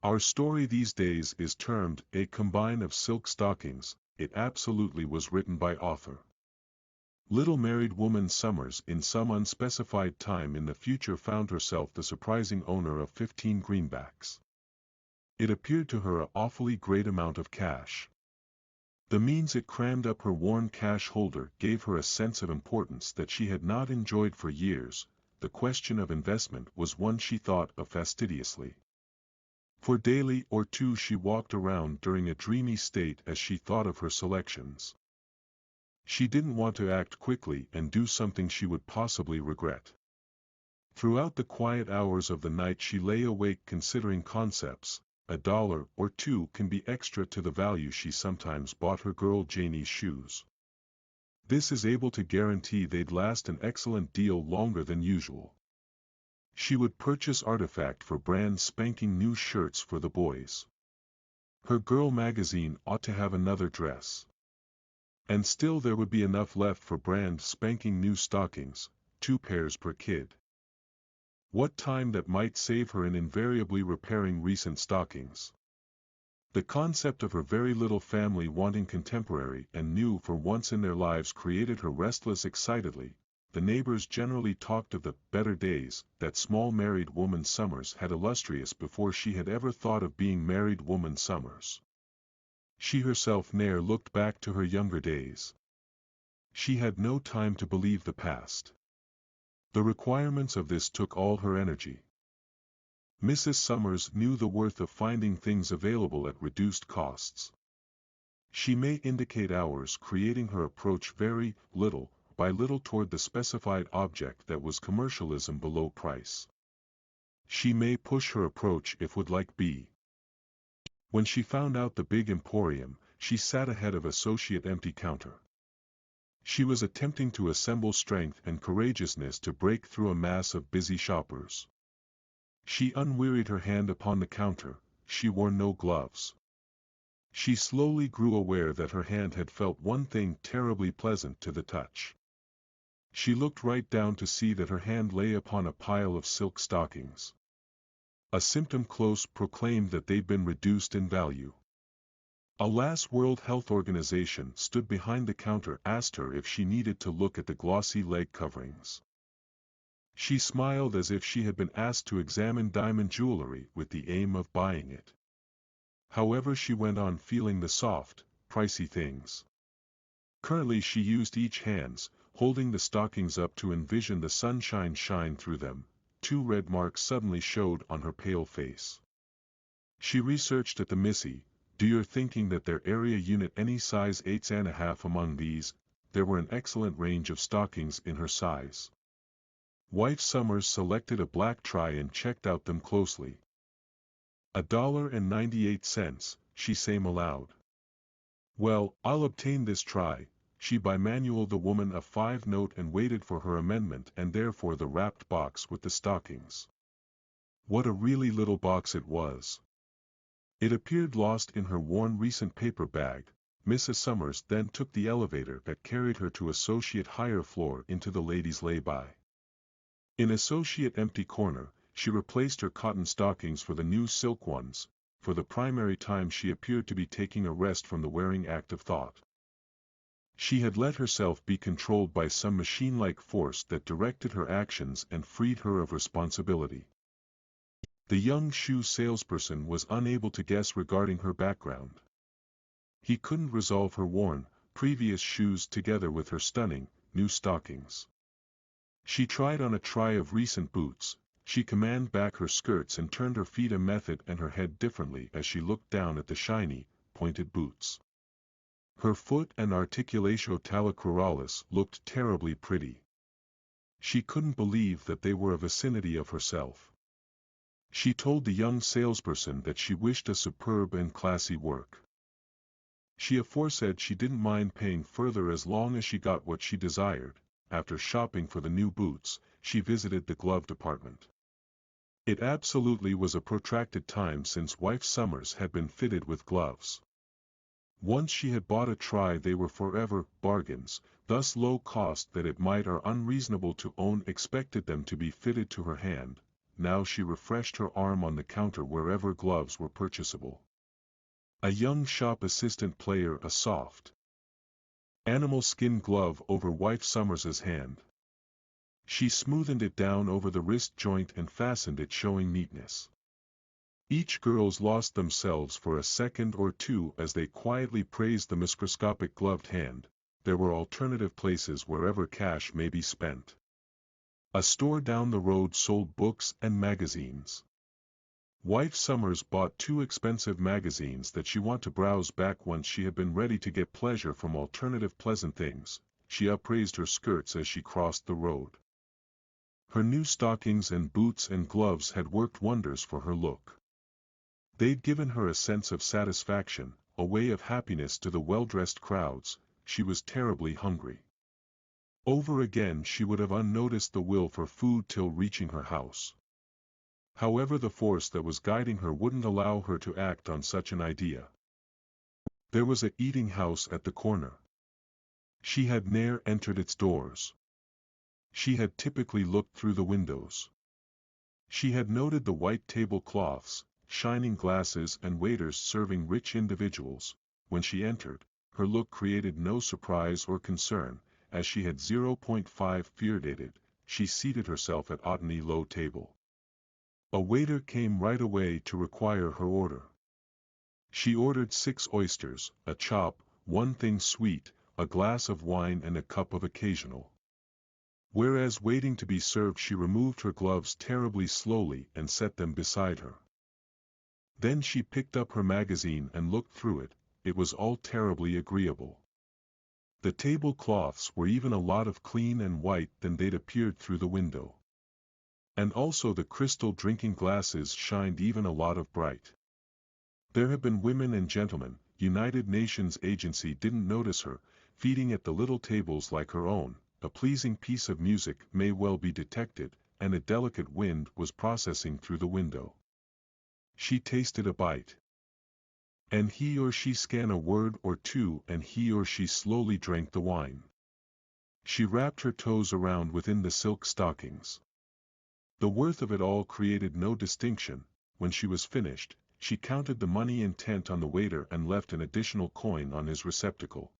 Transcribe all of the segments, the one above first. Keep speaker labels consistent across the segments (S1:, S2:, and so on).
S1: Our story these days is termed A Combine of Silk Stockings. It absolutely was written by author. Little married woman Summers in some unspecified time in the future found herself the surprising owner of 15 greenbacks. It appeared to her an awfully great amount of cash. The means it crammed up her worn cash holder gave her a sense of importance that she had not enjoyed for years. The question of investment was one she thought of fastidiously. For daily or two she walked around during a dreamy state as she thought of her selections. She didn't want to act quickly and do something she would possibly regret. Throughout the quiet hours of the night she lay awake considering concepts. $1 or $2 can be extra to the value she sometimes bought her girl Janie's shoes. This is able to guarantee they'd last an excellent deal longer than usual. She would purchase Artifact for brand spanking new shirts for the boys. Her girl magazine ought to have another dress. And still there would be enough left for brand spanking new stockings, 2 pairs per kid. What time that might save her in invariably repairing recent stockings. The concept of her very little family wanting contemporary and new for once in their lives created her restless excitedly. The neighbors generally talked of the better days that small married woman Summers had illustrious before she had ever thought of being married woman Summers. She herself ne'er looked back to her younger days. She had no time to believe the past. The requirements of this took all her energy. Mrs. Summers knew the worth of finding things available at reduced costs. She may indicate hours creating her approach very little by little toward the specified object that was commercialism below price. She may push her approach if would like be. When she found out the big emporium, she sat ahead of associate empty counter. She was attempting to assemble strength and courageousness to break through a mass of busy shoppers. She unwearied her hand upon the counter. She wore no gloves. She slowly grew aware that her hand had felt one thing terribly pleasant to the touch. She looked right down to see that her hand lay upon a pile of silk stockings. A symptom close proclaimed that they'd been reduced in value. A last World Health Organization stood behind the counter, asked her if she needed to look at the glossy leg coverings. She smiled as if she had been asked to examine diamond jewelry with the aim of buying it. However, she went on feeling the soft, pricey things. Currently she used each hands, holding the stockings up to envision the sunshine shine through them. 2 red marks suddenly showed on her pale face. She researched at the Missy. Do you're thinking that their area unit any size 8.5 among these? There were an excellent range of stockings in her size. Wife Summers selected a black try and checked out them closely. $1.98, she sang aloud. Well, I'll obtain this try. She bimanualed the woman a 5-note and waited for her amendment and therefore the wrapped box with the stockings. What a really little box it was. It appeared lost in her worn recent paper bag. Mrs. Summers then took the elevator that carried her to associate higher floor into the ladies' lay-by. In associate empty corner, she replaced her cotton stockings for the new silk ones. For the primary time she appeared to be taking a rest from the wearing act of thought. She had let herself be controlled by some machine-like force that directed her actions and freed her of responsibility. The young shoe salesperson was unable to guess regarding her background. He couldn't resolve her worn, previous shoes together with her stunning, new stockings. She tried on a try of recent boots. She commanded back her skirts and turned her feet a method and her head differently as she looked down at the shiny, pointed boots. Her foot and articulatio talocruralis looked terribly pretty. She couldn't believe that they were a vicinity of herself. She told the young salesperson that she wished a superb and classy work. She aforesaid she didn't mind paying further as long as she got what she desired. After shopping for the new boots, she visited the glove department. It absolutely was a protracted time since wife Summers had been fitted with gloves. Once she had bought a try, they were forever bargains, thus low cost that it might or unreasonable to own expected them to be fitted to her hand. now she refreshed her arm on the counter wherever gloves were purchasable. A young shop assistant player a soft animal skin glove over wife Summers's hand. She smoothed it down over the wrist joint and fastened it, showing neatness. Each girls lost themselves for a second or two as they quietly praised the microscopic gloved hand. There were alternative places wherever cash may be spent. A store down the road sold books and magazines. Wife Summers bought 2 expensive magazines that she wanted to browse back once she had been ready to get pleasure from alternative pleasant things. She upraised her skirts as she crossed the road. Her new stockings and boots and gloves had worked wonders for her look. They'd given her a sense of satisfaction, a way of happiness to the well-dressed crowds. She was terribly hungry. Over again she would have unnoticed the will for food till reaching her house. However, the force that was guiding her wouldn't allow her to act on such an idea. There was a eating house at the corner. She had ne'er entered its doors. She had typically looked through the windows. She had noted the white tablecloths, shining glasses and waiters serving rich individuals. When she entered, her look created no surprise or concern, as she had 0.5 feared it. She seated herself at Otney low table. A waiter came right away to require her order. She ordered 6 oysters, a chop, 1 thing sweet, a glass of wine and a cup of occasional. Whereas waiting to be served, she removed her gloves terribly slowly and set them beside her. Then she picked up her magazine and looked through it. It was all terribly agreeable. The tablecloths were even a lot of clean and white than they'd appeared through the window. And also the crystal drinking glasses shined even a lot of bright. There have been women and gentlemen. United Nations Agency didn't notice her, feeding at the little tables like her own. A pleasing piece of music may well be detected, and a delicate wind was processing through the window. She tasted a bite. And he or she scanned a word or two, and he or she slowly drank the wine. She wrapped her toes around within the silk stockings. The worth of it all created no distinction. When she was finished, she counted the money intent on the waiter and left an additional coin on his receptacle.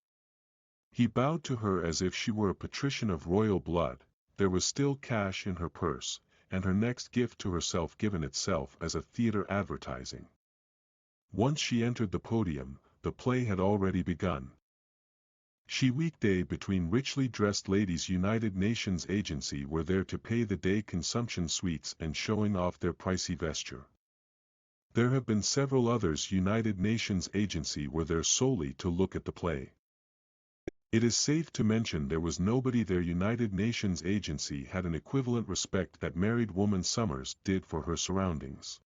S1: He bowed to her as if she were a patrician of royal blood. There was still cash in her purse, and her next gift to herself given itself as a theater advertising. Once she entered the podium, the play had already begun. She weekday between richly dressed ladies. United Nations Agency were there to pay the day consumption suites and showing off their pricey vesture. There have been several others. United Nations Agency were there solely to look at the play. It is safe to mention there was nobody there. United Nations Agency had an equivalent respect that married woman Summers did for her surroundings.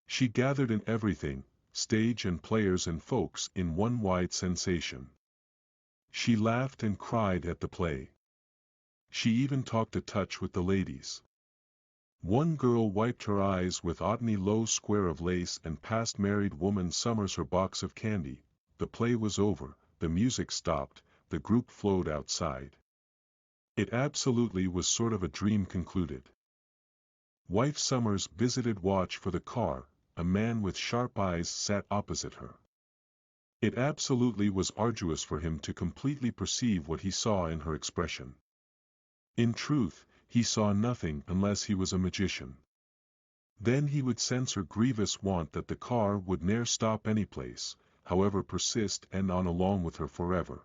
S1: She gathered in everything, stage and players and folks, in one wide sensation. She laughed and cried at the play. She even talked a touch with the ladies. One girl wiped her eyes with Otney low square of lace and passed married woman Summers her box of candy. The play was over, the music stopped, the group flowed outside. It absolutely was sort of a dream concluded. Wife Summers visited watch for the car. A man with sharp eyes sat opposite her. It absolutely was arduous for him to completely perceive what he saw in her expression. In truth, he saw nothing unless he was a magician. Then he would sense her grievous want that the car would ne'er stop any place, however persist, and on along with her forever.